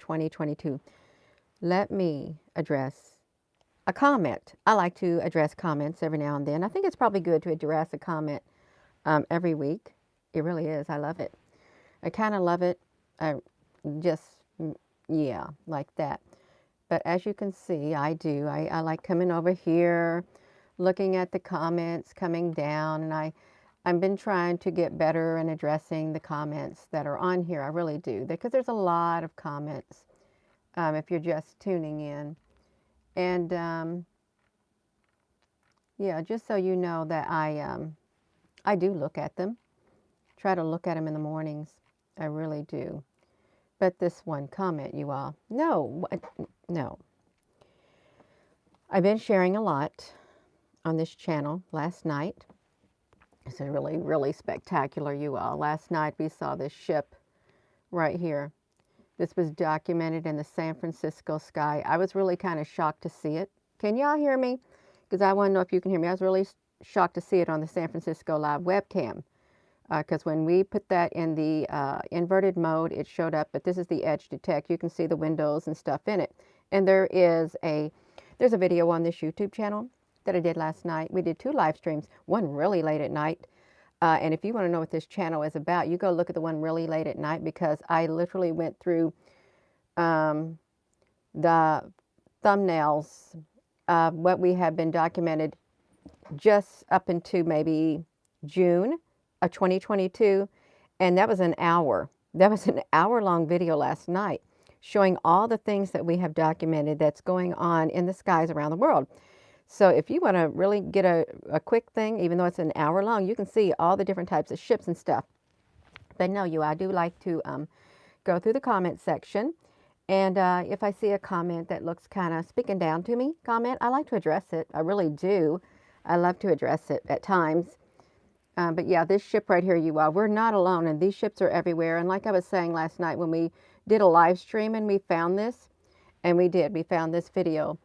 2022. Let me address a comment. I like to address comments every now and then. I think it's probably good to address a comment every week. It really is. I love it. I kind of love it. I just, yeah, like that. But as you can see, I do. I like coming over here, looking at the comments coming down, and I've been trying to get better in addressing the comments that are on here. I really do, because there's a lot of comments if you're just tuning in. And yeah, just so you know that I do look at them. Try to look at them in the mornings. I really do. But this one comment, you all, no, no. I've been sharing a lot on this channel last night. It's really, really spectacular, you all. Last night we saw this ship right here. This was documented in the San Francisco sky. I was really kind of shocked to see it. Can y'all hear me? Because I want to know if you can hear me. I was really shocked to see it on the San Francisco Live webcam. Because when we put that in the inverted mode, it showed up. But this is the edge detect. You can see the windows and stuff in it. And there's a video on this YouTube channel that I did last night. We did 2 live streams, one really late at night. And if you want to know what this channel is about, you go look at the one really late at night, because I literally went through the thumbnails of what we have been documented just up into maybe June of 2022. And that was an hour. That was an hour-long video last night showing all the things that we have documented that's going on in the skies around the world. So if you want to really get a quick thing, even though it's an hour long, you can see all the different types of ships and stuff. But no, I do like to go through the comment section. And if I see a comment that looks kind of speaking down to me, I like to address it. I really do. I love to address it at times. But yeah, this ship right here, you all, we're not alone. And these ships are everywhere. And like I was saying last night when we did a live stream and we found this, and we found this video.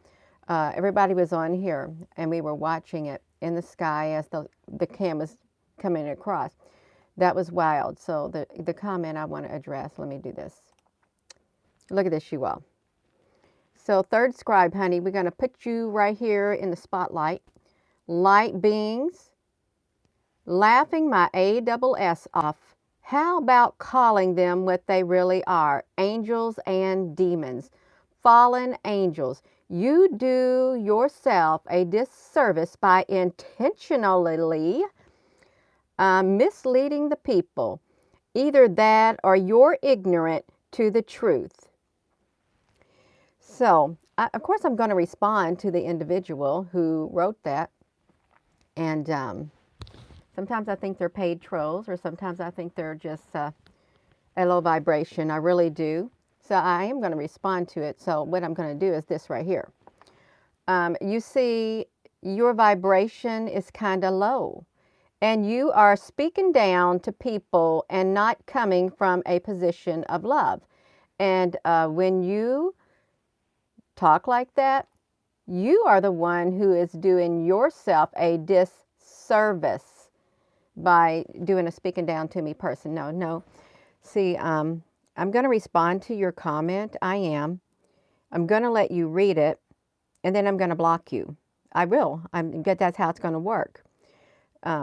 Everybody was on here and we were watching it in the sky as the cam was coming across. That was wild. So the comment I want to address, let me do this. Look at this, you all. So third scribe, honey, we're going to put you right here in the spotlight. Light beings, laughing my ASS off. How about calling them what they really are? Angels and demons. Fallen angels. You do yourself a disservice by intentionally misleading the people. Either that or you're ignorant to the truth. So, of course, I'm going to respond to the individual who wrote that. And sometimes I think they're paid trolls, or sometimes I think they're just a low vibration. I really do. So I am going to respond to it. So what I'm going to do is this right here. You see, your vibration is kind of low. And you are speaking down to people and not coming from a position of love. And when you talk like that, you are the one who is doing yourself a disservice by doing a speaking down to me person. No. See, I'm going to respond to your comment. I am. I'm going to let you read it, and then I'm going to block you. I will. That's how it's going to work.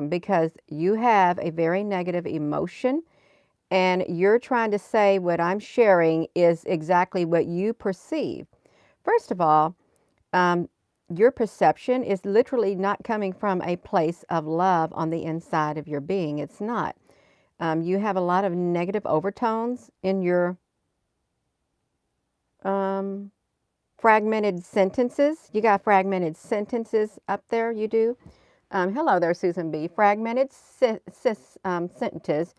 Because you have a very negative emotion, and you're trying to say what I'm sharing is exactly what you perceive. First of all, your perception is literally not coming from a place of love on the inside of your being. It's not. You have a lot of negative overtones in your fragmented sentences. You got fragmented sentences up there, you do. Hello there, Susan B. Fragmented sentences.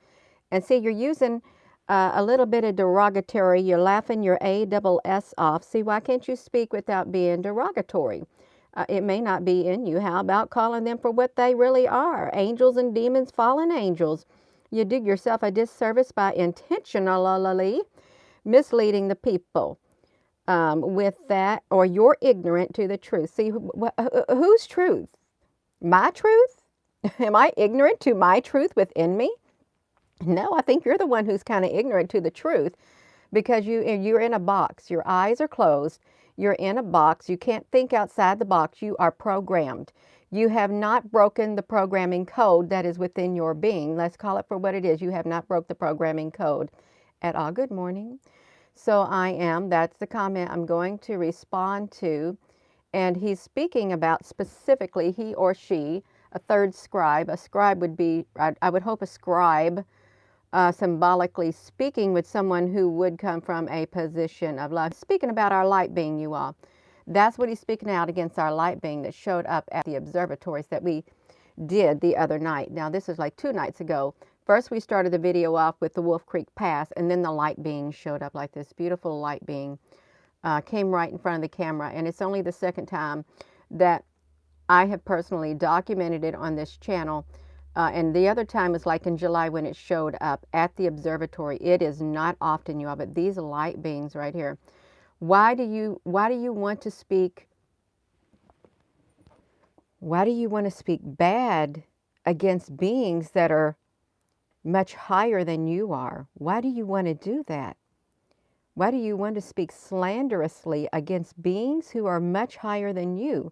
And see, you're using a little bit of derogatory. You're laughing your ASS off. See, why can't you speak without being derogatory? It may not be in you. How about calling them for what they really are? Angels and demons, fallen angels. You do yourself a disservice by intentionally misleading the people with that, or you're ignorant to the truth. See, whose truth? My truth? Am I ignorant to my truth within me? No, I think you're the one who's kind of ignorant to the truth, because you're in a box. Your eyes are closed. You're in a box. You can't think outside the box. You are programmed. You have not broken the programming code that is within your being. Let's call it for what it is. You have not broke the programming code at all. Good morning. So I am. That's the comment I'm going to respond to. And he's speaking about specifically he or she, a third scribe. A scribe would be, I would hope a scribe, symbolically speaking, with someone who would come from a position of love. Speaking about our light being, you all. That's what he's speaking out against, our light being that showed up at the observatories that we did the other night. Now, this is like 2 nights ago. First, we started the video off with the Wolf Creek Pass, and then the light being showed up, like this beautiful light being came right in front of the camera. And it's only the second time that I have personally documented it on this channel. And the other time was like in July when it showed up at the observatory. It is not often, you all, but these light beings right here. Why do you want to speak? Why do you want to speak bad against beings that are much higher than you are? Why do you want to do that? Why do you want to speak slanderously against beings who are much higher than you?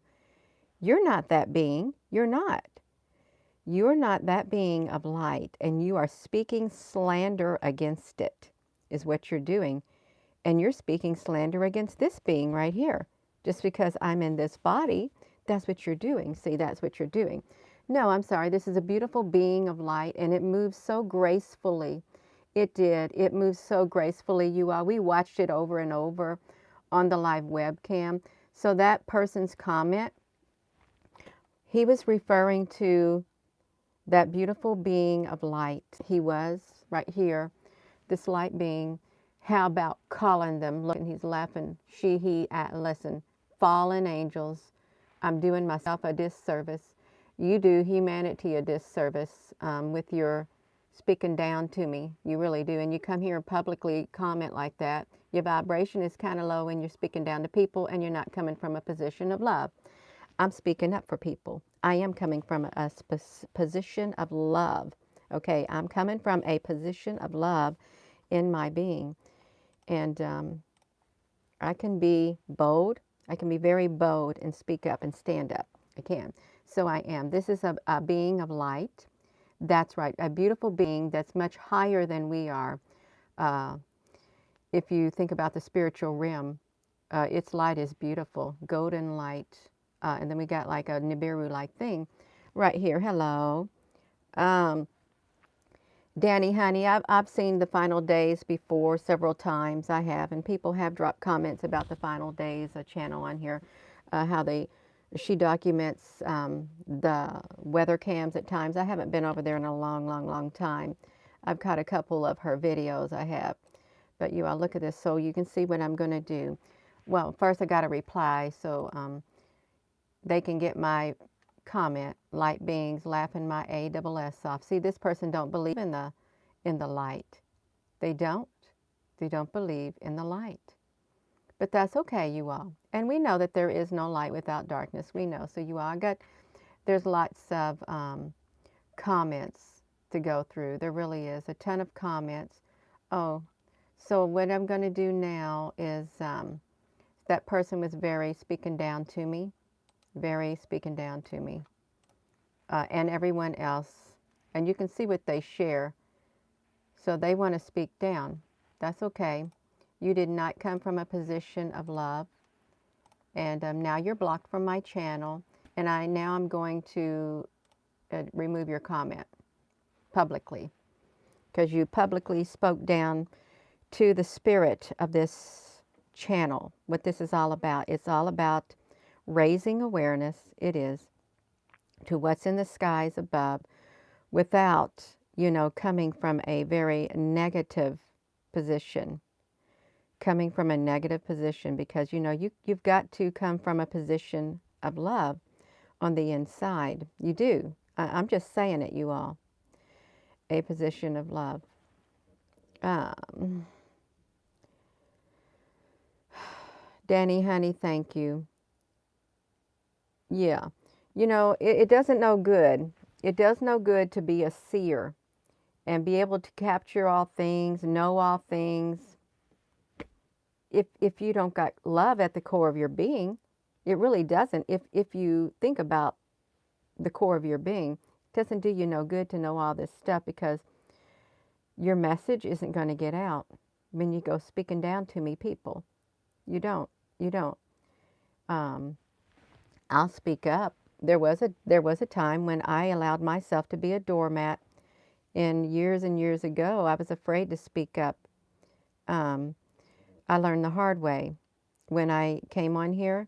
You're not that being. You're not. You're not that being of light, and you are speaking slander against it, is what you're doing. And you're speaking slander against this being right here. Just because I'm in this body, that's what you're doing. See, that's what you're doing. No, I'm sorry. This is a beautiful being of light, and it moves so gracefully. It did. It moves so gracefully, you all. We watched it over and over on the live webcam. So that person's comment, he was referring to that beautiful being of light. He was right here, this light being. How about calling them? Look, and he's laughing. She, he, listen, fallen angels. I'm doing myself a disservice. You do humanity a disservice with your speaking down to me. You really do. And you come here and publicly comment like that. Your vibration is kind of low and you're speaking down to people, and you're not coming from a position of love. I'm speaking up for people. I am coming from a position of love. Okay, I'm coming from a position of love in my being. And I can be bold. I can be very bold and speak up and stand up. I can. So I am. This is a being of light. That's right. A beautiful being that's much higher than we are. If you think about the spiritual realm, its light is beautiful. Golden light. And then we got like a Nibiru-like thing right here. Hello. Danny, honey, I've seen the final days before several times. I have, and people have dropped comments about the final days, a channel on here, how she documents the weather cams at times. I haven't been over there in a long, long, long time. I've caught a couple of her videos, I have. But you all look at this so you can see what I'm going to do. Well, first I got a reply, so they can get my comment. Light beings laughing my ASS off. See, this person don't believe in the light. They don't believe in the light. But that's okay, you all. And we know that there is no light without darkness. We know. So you all there's lots of comments to go through. There really is a ton of comments. Oh, so what I'm going to do now is that person was very speaking down to me. Very speaking down to me. And everyone else. And you can see what they share. So they want to speak down. That's okay. You did not come from a position of love. And now you're blocked from my channel. And now I'm going to remove your comment publicly. Because you publicly spoke down to the spirit of this channel. What this is all about. It's all about raising awareness. It is. To what's in the skies above, without, coming from a very negative position. Coming from a negative position, because, you've got to come from a position of love on the inside. You do. I'm just saying it, you all. A position of love. Danny, honey, thank you. Yeah. It doesn't know good. It does no good to be a seer and be able to capture all things, know all things, if you don't got love at the core of your being, it really doesn't. If you think about the core of your being, it doesn't do you no good to know all this stuff, because your message isn't going to get out when you go speaking down to me people. You don't. You don't. Um, I'll speak up. There was a time when I allowed myself to be a doormat. And years ago, I was afraid to speak up. Um, I learned the hard way. When I came on here,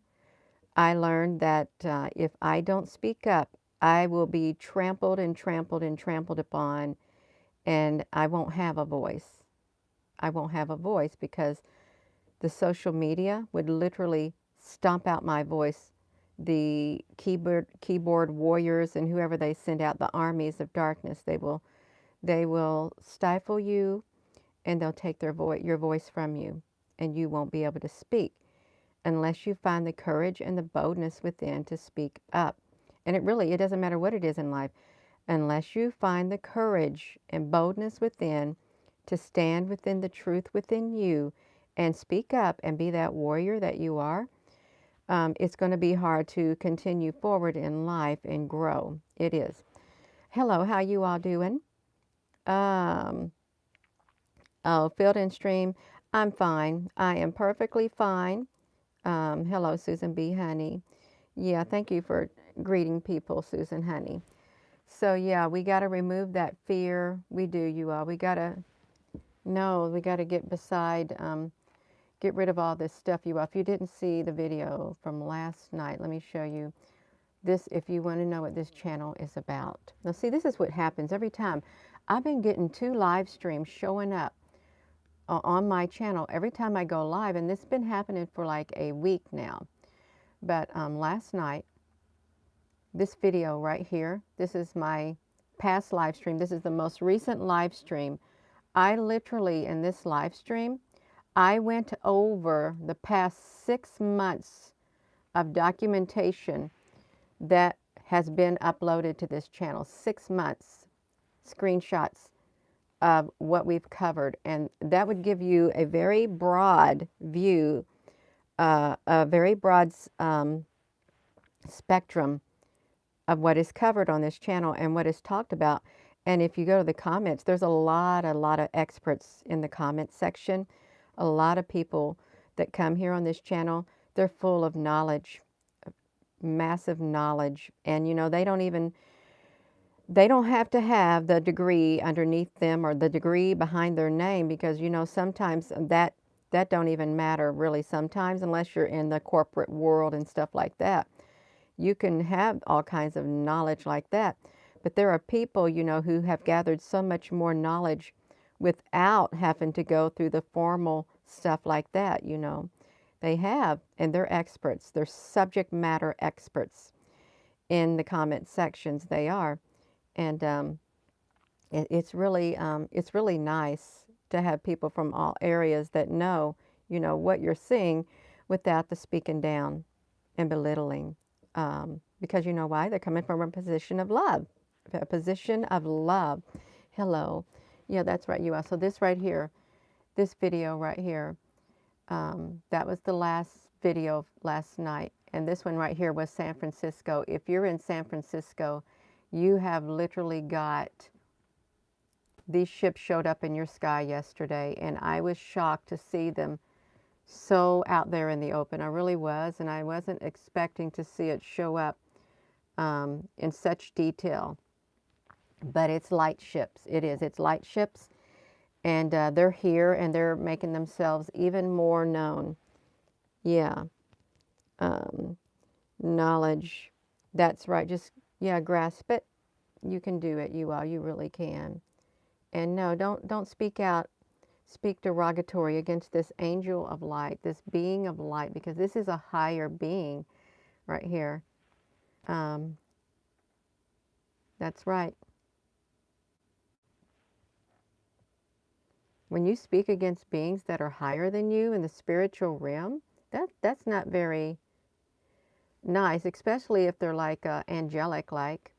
I learned that if I don't speak up, I will be trampled and trampled and trampled upon, and I won't have a voice. I won't have a voice because the social media would literally stomp out my voice. The keyboard warriors and whoever they send out, the armies of darkness, they will stifle you, and they'll take your voice from you, and you won't be able to speak unless you find the courage and the boldness within to speak up. And it doesn't matter what it is in life, unless you find the courage and boldness within to stand within the truth within you and speak up and be that warrior that you are. It's going to be hard to continue forward in life and grow. It is. Hello, how you all doing? Um, oh, Field and Stream, I'm fine. I am perfectly fine. Hello, Susan B. Honey. Yeah, thank you for greeting people, Susan Honey. So yeah, we got to remove that fear. We do, you all. We got to get beside, get rid of all this stuff, you all. If you didn't see the video from last night, let me show you this if you want to know what this channel is about. Now see, this is what happens every time. I've been getting 2 live streams showing up on my channel every time I go live, and this has been happening for like a week now. But last night, this video right here, this is my past live stream. This is the most recent live stream. I literally, in this live stream, I went over the past 6 months of documentation that has been uploaded to this channel. 6 months, screenshots of what we've covered. And that would give you a very broad view, a very broad spectrum of what is covered on this channel and what is talked about. And if you go to the comments, there's a lot of experts in the comment section. A lot of people that come here on this channel, they're full of knowledge, massive knowledge. And you know, they don't have to have the degree underneath them or the degree behind their name, because you know, sometimes that don't even matter really sometimes, unless you're in the corporate world and stuff like that. You can have all kinds of knowledge like that. But there are people, you know, who have gathered so much more knowledge without having to go through the formal stuff like that, you know. They have, and they're experts. They're subject matter experts in the comment sections. They are. And it's really nice to have people from all areas that know, you know, what you're seeing without the speaking down and belittling. Because you know why? They're coming from a position of love. A position of love. Hello. Yeah, that's right, you are. So this right here, this video right here, that was the last video last night. And this one right here was San Francisco. If you're in San Francisco, you have literally got, these ships showed up in your sky yesterday, and I was shocked to see them so out there in the open. I really was, and I wasn't expecting to see it show up in such detail. But it's light ships. It is. It's light ships, and they're here, and they're making themselves even more known. Yeah. Knowledge. That's right. Just, yeah, grasp it. You can do it. You really can. And no, don't speak out. Speak derogatory against this angel of light, this being of light, because this is a higher being right here. That's right. When you speak against beings that are higher than you in the spiritual realm, that's not very nice, especially if they're like angelic like.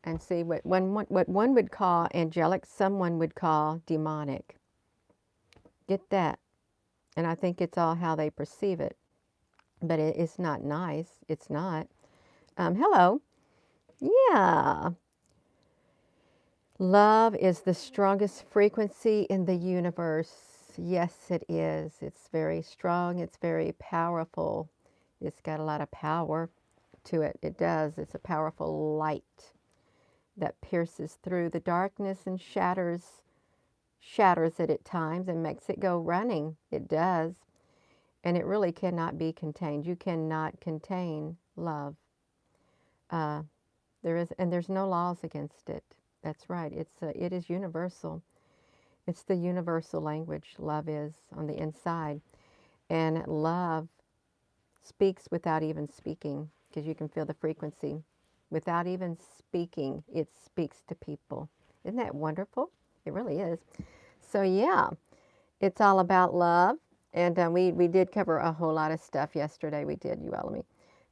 And see, what one would call angelic, someone would call demonic. Get that. And I think it's all how they perceive it. But it's not nice. It's not. Hello. Yeah. Love is the strongest frequency in the universe. Yes, it is. It's very strong. It's very powerful. It's got a lot of power to it. It does. It's a powerful light that pierces through the darkness and shatters it at times and makes it go running. It does. And it really cannot be contained. You cannot contain love. There's no laws against it. That's right. It is universal. It's the universal language. Love is on the inside, and love speaks without even speaking, because you can feel the frequency. Without even speaking, it speaks to people. Isn't that wonderful? It really is. So yeah, it's all about love, and we did cover a whole lot of stuff yesterday. We did, you all.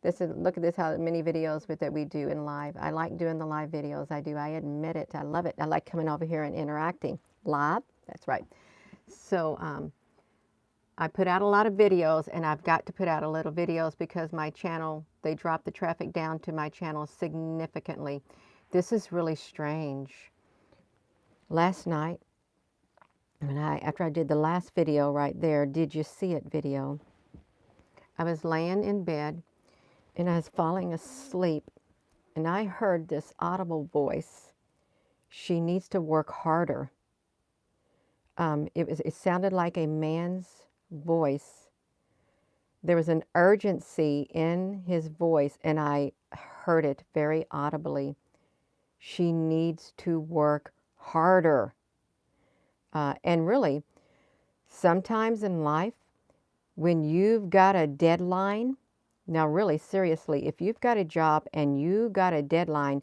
Look at this, how many videos that we do in live. I like doing the live videos. I do. I admit it. I love it. I like coming over here and interacting live. That's right. So I put out a lot of videos, and I've got to put out a little videos because my channel, they dropped the traffic down to my channel significantly. This is really strange. Last night, after I did the last video right there, did you see it video? I was laying in bed and I was falling asleep, and I heard this audible voice. She needs to work harder. It sounded like a man's voice. There was an urgency in his voice, and I heard it very audibly. She needs to work harder. And really, sometimes in life, when you've got a deadline, now really seriously, if you've got a job and you got a deadline,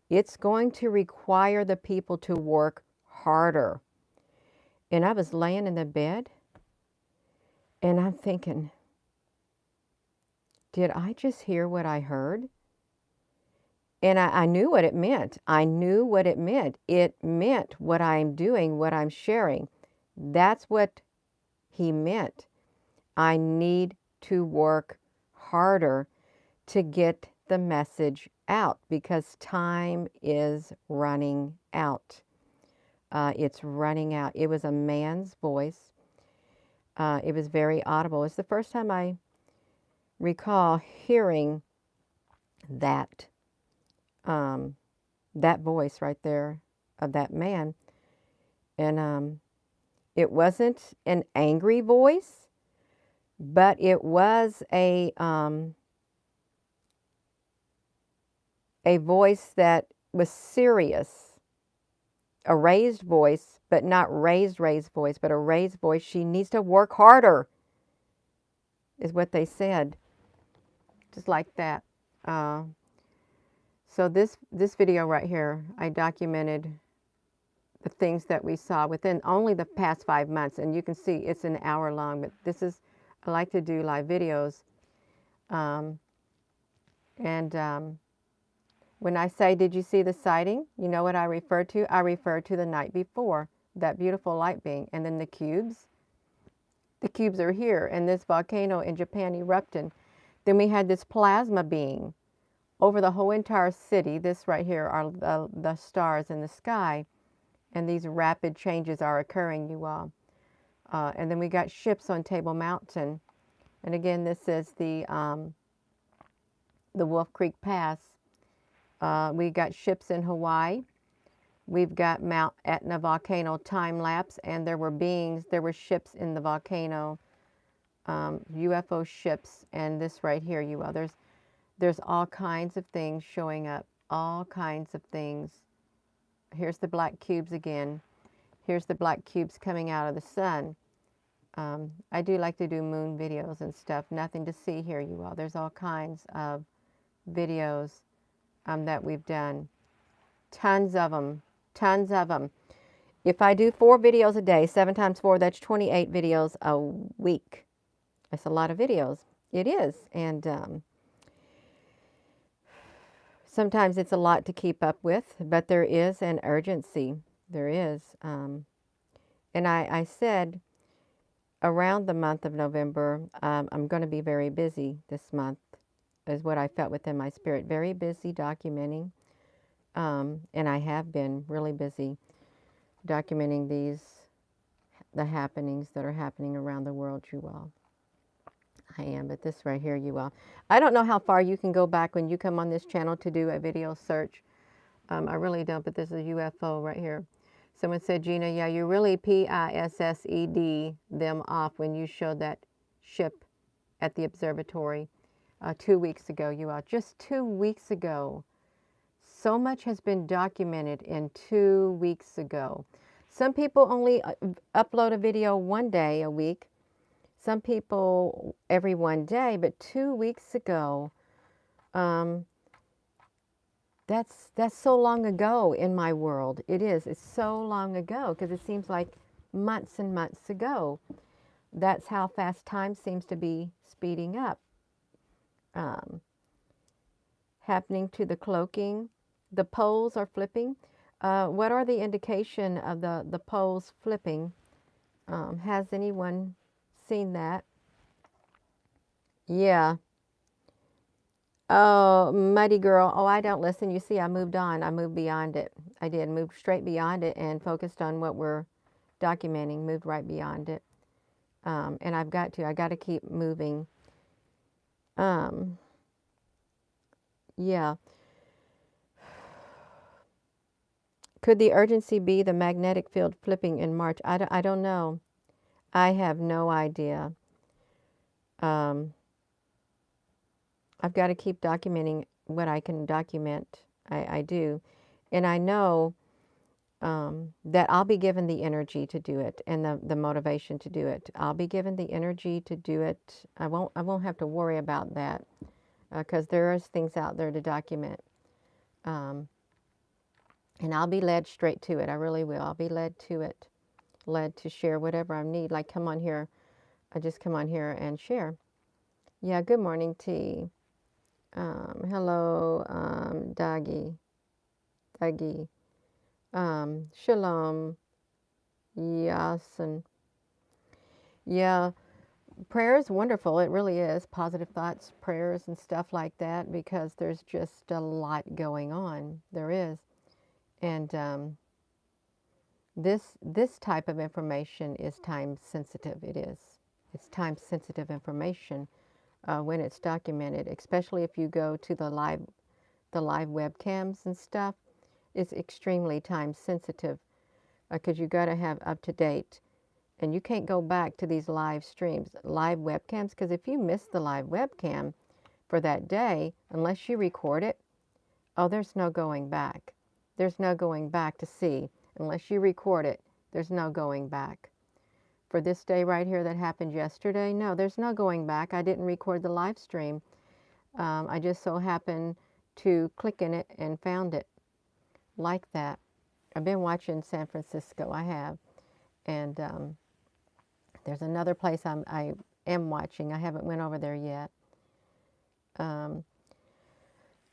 it's going to require the people to work harder. And I was laying in the bed and I'm thinking, did I just hear what I heard? And I knew what it meant. I knew what it meant. It meant what I'm doing, what I'm sharing. That's what he meant. I need to work harder to get the message out because time is running out. It's running out. It was a man's voice. It was very audible. It's the first time I recall hearing that that voice right there of that man. And it wasn't an angry voice, but it was a voice that was serious, a raised voice, but not raised voice, but a raised voice. She needs to work harder, is what they said, just like that. So this video right here, I documented the things that we saw within only the past 5 months, and you can see it's an hour long. But I like to do live videos, when I say, did you see the sighting? You know what I refer to? I refer to the night before, that beautiful light being. And then the cubes. The cubes are here, and this volcano in Japan erupting. Then we had this plasma being over the whole entire city. This right here are the stars in the sky. And these rapid changes are occurring, you all. And then we got ships on Table Mountain. And again, this is the Wolf Creek Pass. We got ships in Hawaii. We've got Mount Etna volcano time lapse, and there were ships in the volcano, UFO ships, and this right here, you all. There's all kinds of things showing up, all kinds of things. Here's the black cubes again. Here's the black cubes coming out of the sun. I do like to do moon videos and stuff. Nothing to see here, you all. There's all kinds of videos that we've done. Tons of them. Tons of them. If I do 4 videos a day, 7 times 4, that's 28 videos a week. That's a lot of videos. It is. And sometimes it's a lot to keep up with, but there is an urgency. There is. And I said, around the month of November, I'm going to be very busy this month, is what I felt within my spirit. Very busy documenting. And I have been really busy documenting the happenings that are happening around the world, you all. I am, but this right here, you all. I don't know how far you can go back when you come on this channel to do a video search. I really don't, but this is a UFO right here. Someone said, Gina, yeah, you really PISSED them off when you showed that ship at the observatory 2 weeks ago, you all. Just 2 weeks ago. So much has been documented in 2 weeks ago. Some people only upload a video one day a week. Some people every one day, but 2 weeks ago, that's so long ago in my world. It is. It's so long ago because it seems like months and months ago. That's how fast time seems to be speeding up. Happening to the cloaking. The poles are flipping. What are the indication of the poles flipping? Has anyone seen that? Yeah. Oh, muddy girl. Oh, I don't listen. You see, I moved on. I moved beyond it. I did move straight beyond it and focused on what we're documenting. Moved right beyond it. And I got to keep moving. Yeah. Could the urgency be the magnetic field flipping in March? I don't know. I have no idea. I've got to keep documenting what I can document. I do. And I know that I'll be given the energy to do it and the motivation to do it. I'll be given the energy to do it. I won't have to worry about that because there is things out there to document. And I'll be led straight to it. I really will. I'll be led to it. Led to share whatever I need. Like come on here. I just come on here and share. Yeah, good morning, T. Hello, Daggy. Shalom. Yasin. Yeah, prayer is wonderful. It really is. Positive thoughts, prayers, and stuff like that because there's just a lot going on. There is. And this type of information is time sensitive. It is. It's time sensitive information when it's documented, especially if you go to the live webcams and stuff. It's extremely time sensitive because you got to have up to date, and you can't go back to these live streams, live webcams, because if you miss the live webcam for that day, unless you record it, oh, there's no going back. There's no going back to see. Unless you record it, there's no going back. For this day right here that happened yesterday, no, there's no going back. I didn't record the live stream. I just so happened to click in it and found it like that. I've been watching San Francisco, I have. And there's another place I am watching. I haven't went over there yet.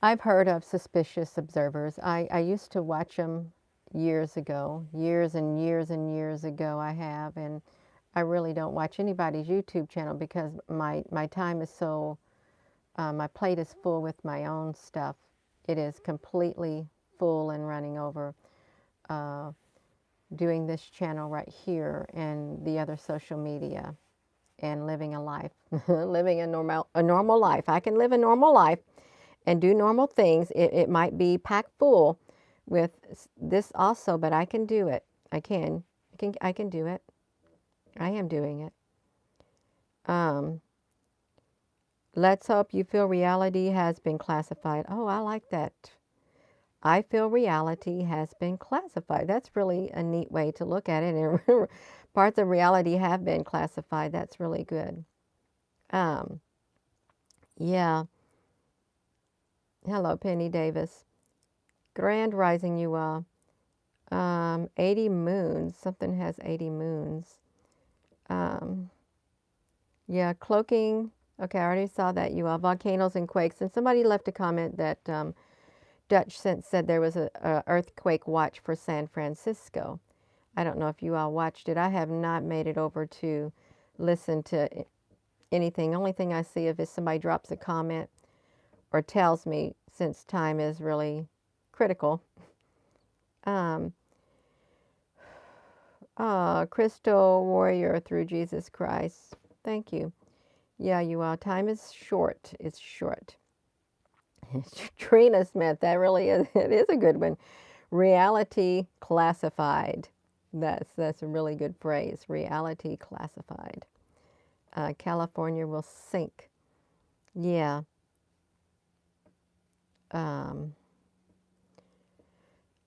I've heard of suspicious observers. I used to watch them years ago, years and years and years ago I have, and I really don't watch anybody's YouTube channel because my time is so, my plate is full with my own stuff. It is completely full and running over doing this channel right here and the other social media and living a life, living a normal life. I can live a normal life and do normal things. It might be packed full with this also, but I can do it. I can do it. I am doing it. Let's hope you feel reality has been classified. Oh, I like that. I feel reality has been classified. That's really a neat way to look at it. And parts of reality have been classified. That's really good. Yeah. Hello, Penny Davis. Grand rising, you all. 80 moons. Something has 80 moons. Yeah, cloaking. Okay, I already saw that, you all. Volcanoes and quakes. And somebody left a comment that Dutch Sense said there was a earthquake watch for San Francisco. I don't know if you all watched it. I have not made it over to listen to anything. Only thing I see if somebody drops a comment or tells me, since time is really critical. Um, Crystal Warrior through Jesus Christ. Thank you. Yeah, you are. Time is short. It's short. Trina Smith, that really is, it is a good one. Reality classified. That's a really good phrase. Reality classified. California will sink. Yeah. Um,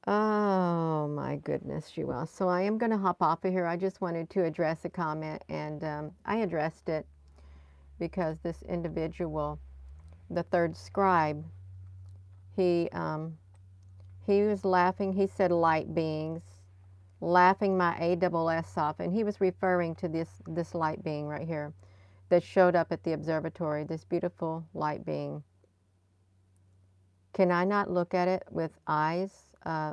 oh my goodness, you all. So I am going to hop off of here. I just wanted to address a comment, and I addressed it because this individual, the third scribe, he he was laughing. He said light beings, laughing my ASS off, and he was referring to this light being right here that showed up at the observatory. This beautiful light being. Can I not look at it with eyes,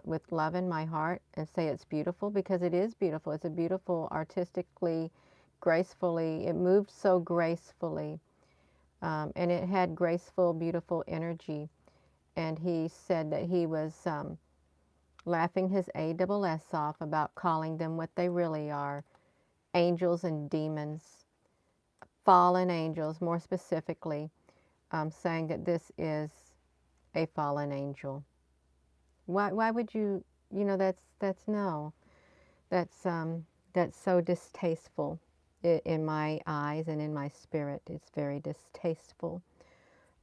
with love in my heart, and say it's beautiful? Because it is beautiful. It's a beautiful, artistically, gracefully. It moved so gracefully, and it had graceful, beautiful energy. And he said that he was laughing his ASS off about calling them what they really are, angels and demons, fallen angels, more specifically, saying that this is a fallen angel. Why would you, that's no, that's so distasteful in my eyes and in my spirit. It's very distasteful.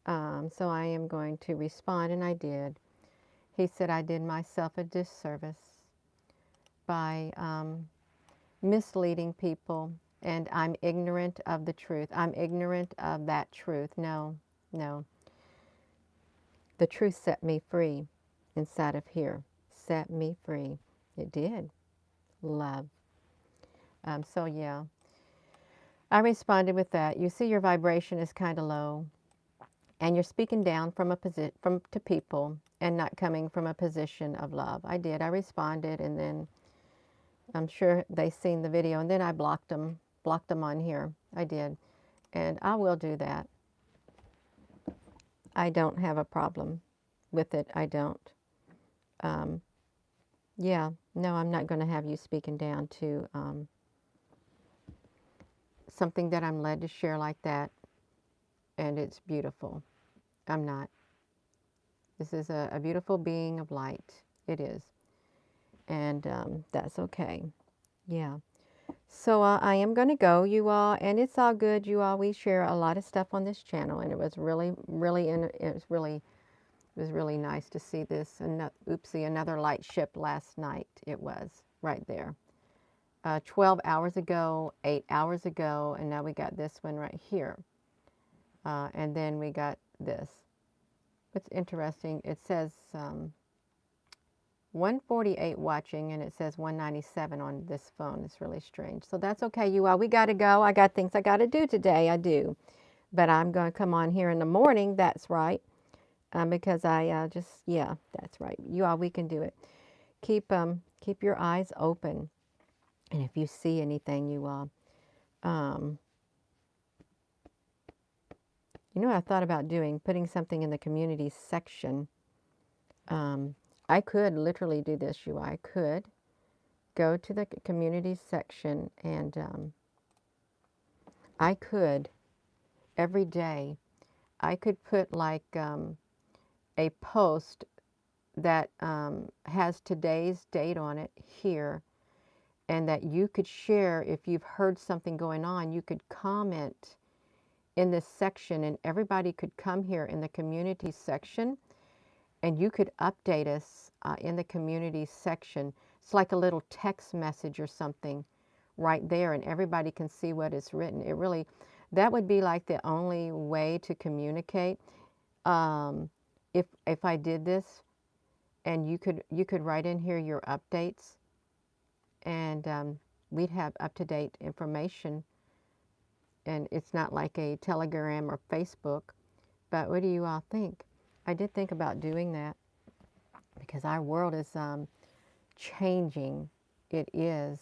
So I am going to respond, and I did. He said I did myself a disservice by misleading people, and I'm ignorant of the truth. I'm ignorant of that truth. No, no. The truth set me free inside of here. Set me free. It did. Love. So yeah, I responded with that. You see, your vibration is kind of low, and you're speaking down from to people, and not coming from a position of love. I did. I responded, and then I'm sure they seen the video, and then I blocked them on here. I did, and I will do that. I don't have a problem with it. I don't. Yeah, no, I'm not going to have you speaking down to something that I'm led to share like that, and it's beautiful. I'm not. This is a beautiful being of light. It is. And that's okay. Yeah. So I am going to go, you all, and it's all good, you all. We share a lot of stuff on this channel, and it was really, really, it was really nice to see this. Oopsie, another light ship last night. It was right there. 12 hours ago, 8 hours ago, and now we got this one right here. And then we got this. What's interesting, it says 148 watching, and it says 197 on this phone. It's really strange. So that's okay, you all. We got to go. I got things I got to do today. I do. But I'm going to come on here in the morning. That's right. Because I yeah, that's right. You all, we can do it. Keep your eyes open. And if you see anything, you all, you know what I thought about doing? Putting something in the community section. I could literally do this, you all. I could go to the community section, and I could, every day, I could put like a post that has today's date on it here, and that you could share. If you've heard something going on, you could comment in this section, and everybody could come here in the community section, and you could update us in the community section. It's like a little text message or something right there, and everybody can see what is written. It really, that would be like the only way to communicate. If I did this, and you could write in here your updates, and we'd have up-to-date information. And it's not like a Telegram or Facebook. But what do you all think? I did think about doing that, because our world is changing. It is.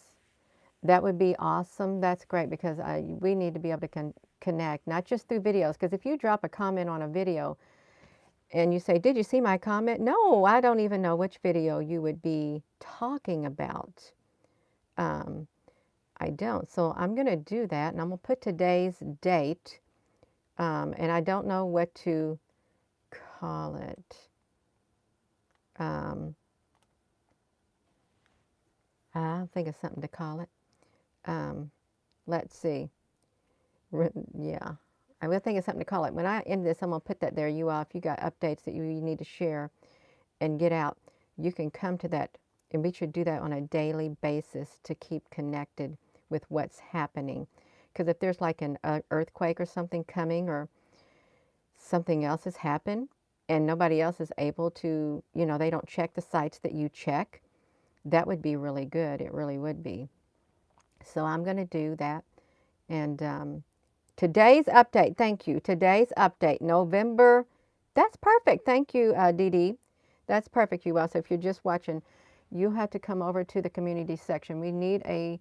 That would be awesome. That's great because we need to be able to connect, not just through videos. Because if you drop a comment on a video and you say, "Did you see my comment?" No, I don't even know which video you would be talking about. Um, I don't. So I'm going to do that, and I'm going to put today's date. And I don't know what to call it. Um, I'll think of something to call it. Let's see. Yeah, I will think of something to call it. When I end this, I'm going to put that there. You all, if you got updates that you need to share and get out, you can come to that. And we should do that on a daily basis to keep connected with what's happening. Because if there's like an earthquake or something coming, or something else has happened and nobody else is able to, they don't check the sites that you check, that would be really good. It really would be. So I'm going to do that. And today's update, thank you. Today's update, November, that's perfect. Thank you, Dee Dee. That's perfect, you all. So if you're just watching, you have to come over to the community section. We need a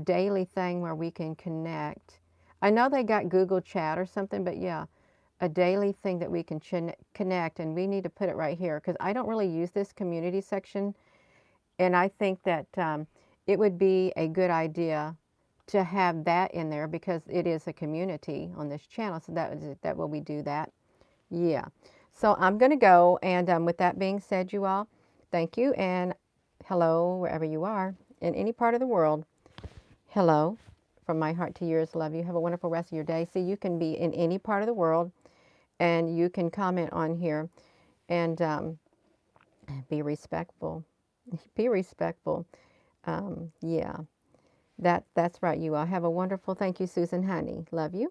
daily thing where we can connect. I know they got Google Chat or something, but yeah, a daily thing that we can connect, and we need to put it right here because I don't really use this community section, and I think that it would be a good idea to have that in there because it is a community on this channel. So that will we do that. Yeah. So I'm going to go, and with that being said, you all, thank you, and hello wherever you are in any part of the world. Hello from my heart to yours. Love you. Have a wonderful rest of your day. See, you can be in any part of the world, and you can comment on here, and be respectful. Be respectful. Yeah, that's right. You all have a wonderful. Thank you, Susan, honey. Love you.